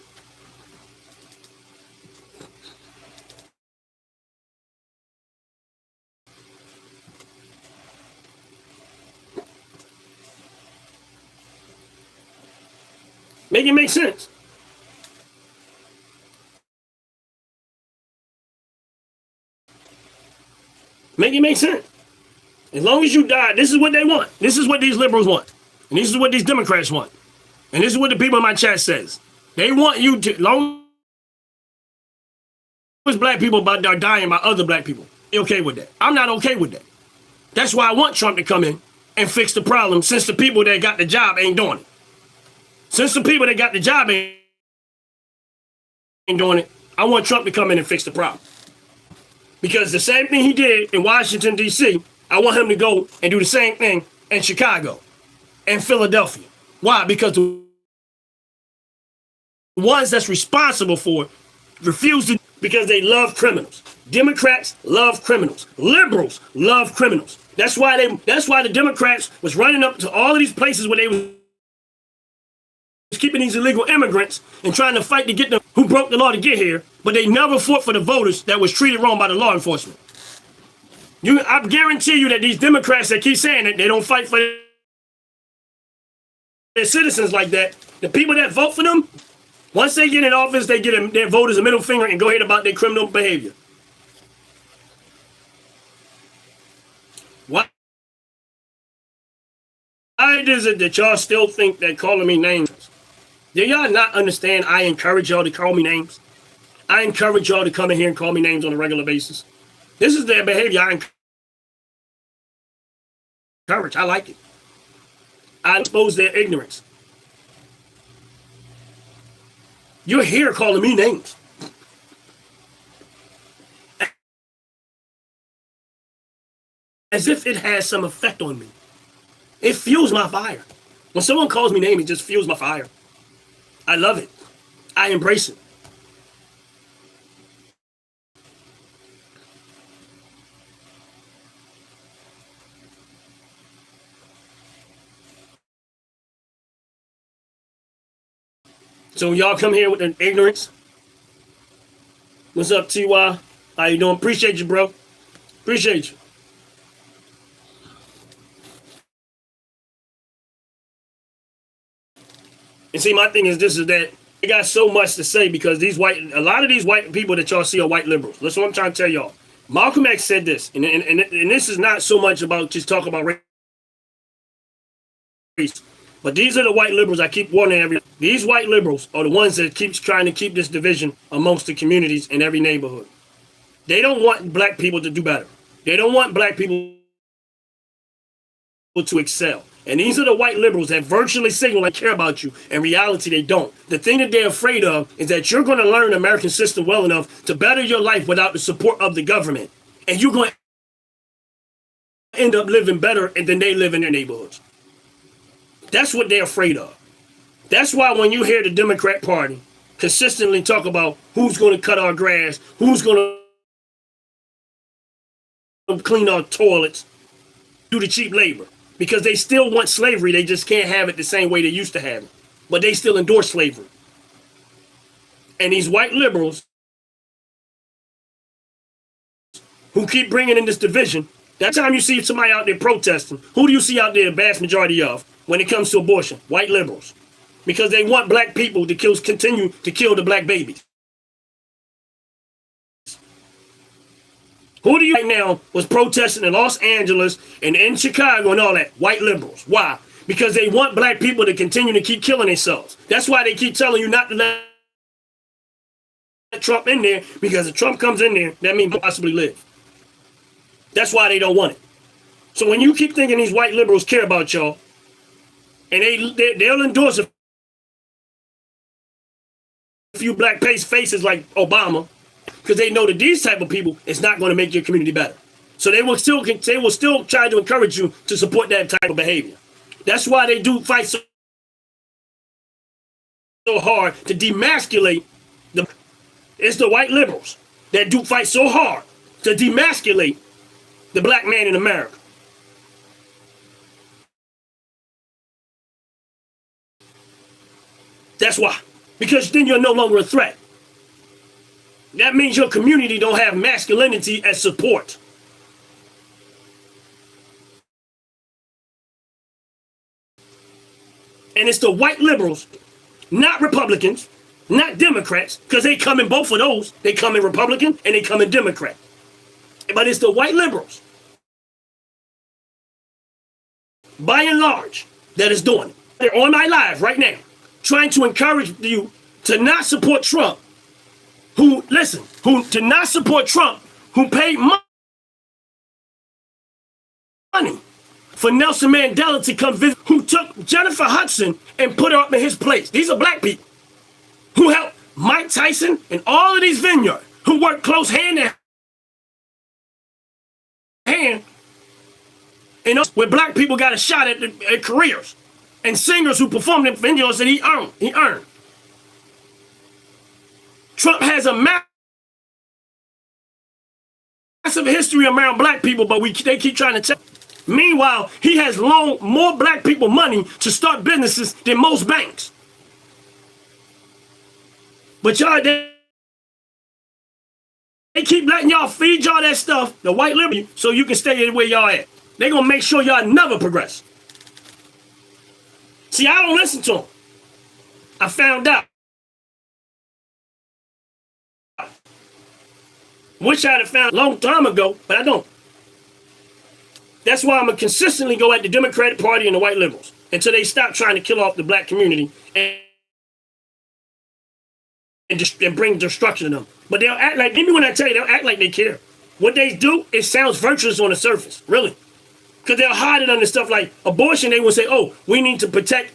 Make it make sense. Make it make sense. As long as you die, this is what they want. This is what these liberals want. And this is what these Democrats want. And this is what the people in my chat says. They want you to, long as black people are dying by other black people, they okay with that. I'm not okay with that. That's why I want Trump to come in and fix the problem since the people that got the job ain't doing it. Since the people that got the job ain't doing it, I want Trump to come in and fix the problem. Because the same thing he did in Washington, D.C., I want him to go and do the same thing in Chicago and Philadelphia. Why? Because the ones that's responsible for it refuse to, because they love criminals. Democrats love criminals. Liberals love criminals. That's why the Democrats was running up to all of these places where they was keeping these illegal immigrants and trying to fight to get them who broke the law to get here, but they never fought for the voters that was treated wrong by the law enforcement. I guarantee you that these Democrats that keep saying that they don't fight for their citizens like that, the people that vote for them, once they get in office, they get their voters a middle finger and go ahead about their criminal behavior. Why is it that y'all still think that calling me names? Do y'all not understand I encourage y'all to call me names? I encourage y'all to come in here and call me names on a regular basis. This is their behavior I encourage. I like it. I expose their ignorance. You're here calling me names. As if it has some effect on me. It fuels my fire. When someone calls me names, it just fuels my fire. I love it. I embrace it. So when y'all come here with the ignorance, what's up, TY? How you doing? Appreciate you, bro. Appreciate you. And see, my thing is this is that they got so much to say because a lot of these white people that y'all see are white liberals. That's what I'm trying to tell y'all. Malcolm X said this, and this is not so much about just talking about race, but these are the white liberals I keep warning every. These white liberals are the ones that keeps trying to keep this division amongst the communities in every neighborhood. They don't want black people to do better. They don't want black people to excel. And these are the white liberals that virtually signal they care about you. In reality, they don't. The thing that they're afraid of is that you're going to learn the American system well enough to better your life without the support of the government. And you're going to end up living better than they live in their neighborhoods. That's what they're afraid of. That's why when you hear the Democrat Party consistently talk about who's going to cut our grass, who's going to clean our toilets, do the cheap labor, because they still want slavery. They just can't have it the same way they used to have it. But they still endorse slavery. And these white liberals who keep bringing in this division, that time you see somebody out there protesting, who do you see out there, the vast majority of, when it comes to abortion? White liberals. Because they want black people to continue to kill the black babies. Who do you right now was protesting in Los Angeles and in Chicago and all that? White liberals. Why? Because they want black people to continue to keep killing themselves. That's why they keep telling you not to let Trump in there, because if Trump comes in there, that means possibly live. That's why they don't want it. So when you keep thinking these white liberals care about y'all, and they'll endorse a few black faces like Obama, because they know that these type of people is not going to make your community better. So they will still try to encourage you to support that type of behavior. That's why they do fight so hard to demasculate the. It's the white liberals that do fight so hard to demasculate the black man in America. That's why. Because then you're no longer a threat. That means your community don't have masculinity as support. And it's the white liberals, not Republicans, not Democrats, because they come in both of those. They come in Republican and they come in Democrat. But it's the white liberals, by and large, that is doing it. They're on my live right now, trying to encourage you to not support Trump. Who to not support Trump, who paid money for Nelson Mandela to come visit, who took Jennifer Hudson and put her up in his place. These are black people who helped Mike Tyson and all of these vineyards, who work close hand in hand, and where black people got a shot at careers, and singers who performed in vineyards that he earned. Trump has a massive history around black people, but they keep trying to tell. Meanwhile, he has loaned more black people money to start businesses than most banks. But y'all, they keep letting y'all feed y'all that stuff, the white liberty, so you can stay where y'all at. They gonna make sure y'all never progress. See, I don't listen to them. I found out. Wish I'd have found a long time ago, but I don't. That's why I'm going to consistently go at the Democratic Party and the white liberals until they stop trying to kill off the black community and bring destruction to them. But they'll act like, maybe when I tell you, they'll act like they care. What they do, it sounds virtuous on the surface, really. Because they'll hide it under stuff like abortion. They will say, oh, we need to protect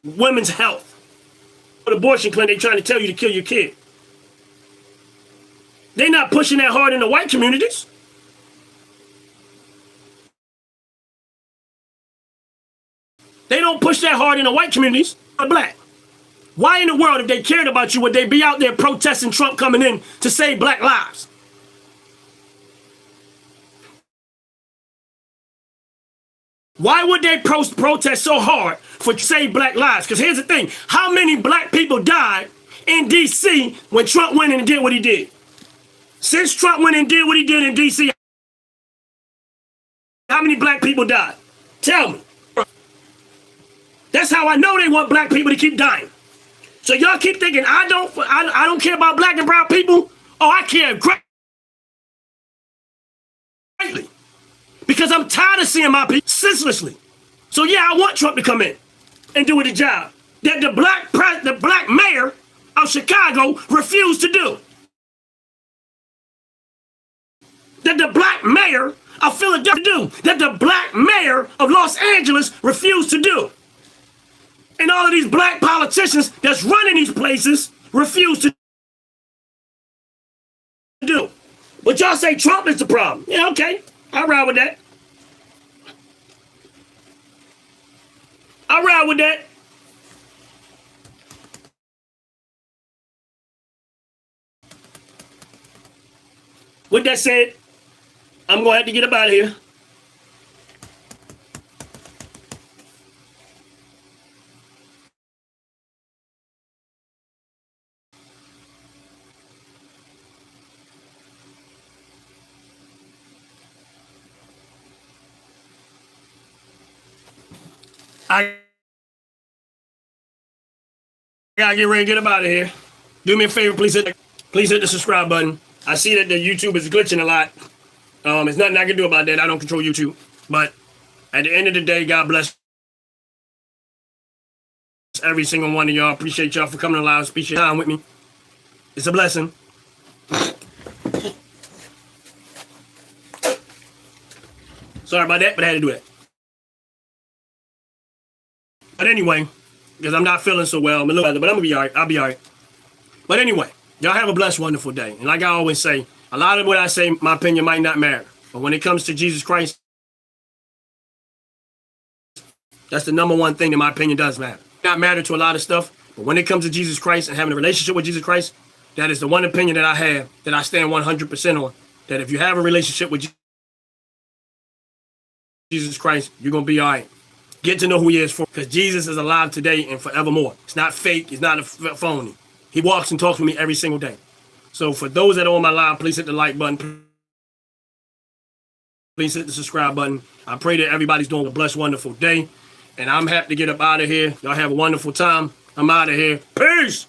women's health. But abortion clinic, they're trying to tell you to kill your kid. They're not pushing that hard in the white communities. They don't push that hard in the white communities, but black. Why in the world, if they cared about you, would they be out there protesting Trump coming in to save black lives? Why would they protest so hard for save black lives? Because here's the thing. How many black people died in D.C. when Trump went in and did what he did? Since Trump went and did what he did in D.C., how many black people died? Tell me. That's how I know they want black people to keep dying. So y'all keep thinking, I don't care about black and brown people. Oh, I care greatly. Because I'm tired of seeing my people senselessly. So yeah, I want Trump to come in and do the job that the black mayor of Chicago refused to do. That the black mayor of Philadelphia do. That the black mayor of Los Angeles refused to do. And all of these black politicians that's running these places refuse to do. But y'all say Trump is the problem. Yeah, okay. I'll ride with that. I'll ride with that. With that said, I'm going to have to get up out of here. I gotta get ready to get up out of here. Do me a favor, please hit the subscribe button. I see that the YouTube is glitching a lot. There's nothing I can do about that. I don't control YouTube. But at the end of the day, God bless every single one of y'all. Appreciate y'all for coming alive, speak your time with me. It's a blessing. Sorry about that, but I had to do it. But anyway, because I'm not feeling so well, I'm a little better, but I'm gonna be all right. I'll be all right. But anyway, y'all have a blessed, wonderful day. And like I always say, a lot of what I say, my opinion might not matter. But when it comes to Jesus Christ, that's the number one thing that my opinion does matter. Not matter to a lot of stuff, but when it comes to Jesus Christ and having a relationship with Jesus Christ, that is the one opinion that I have that I stand 100% on. That if you have a relationship with Jesus Christ, you're gonna be all right. Get to know who he is for, because Jesus is alive today and forevermore. It's not fake. It's not a phony. He walks and talks with me every single day. So for those that are on my live, please hit the like button. Please hit the subscribe button. I pray that everybody's doing a blessed, wonderful day. And I'm happy to get up out of here. Y'all have a wonderful time. I'm out of here. Peace.